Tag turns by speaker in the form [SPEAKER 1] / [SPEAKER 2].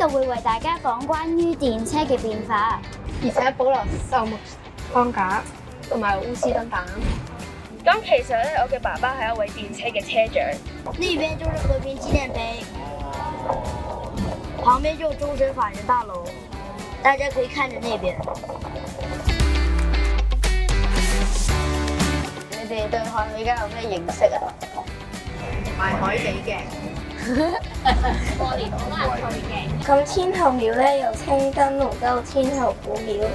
[SPEAKER 1] 會為大家講關於電車嘅變化，
[SPEAKER 2] 而且保留壽木框架同埋鎢絲燈膽。
[SPEAKER 3] 咁其實咧，我嘅爸爸係一位電車嘅車長。
[SPEAKER 4] 那邊就是和平紀念碑，旁邊就是終審法院大樓，大家可以看着那邊。
[SPEAKER 2] 你哋對海味街有咩認識啊？賣海味嘅。
[SPEAKER 1] 過年好難去嘅。
[SPEAKER 5] 咁天后廟咧有青燈籠，都有天后古廟。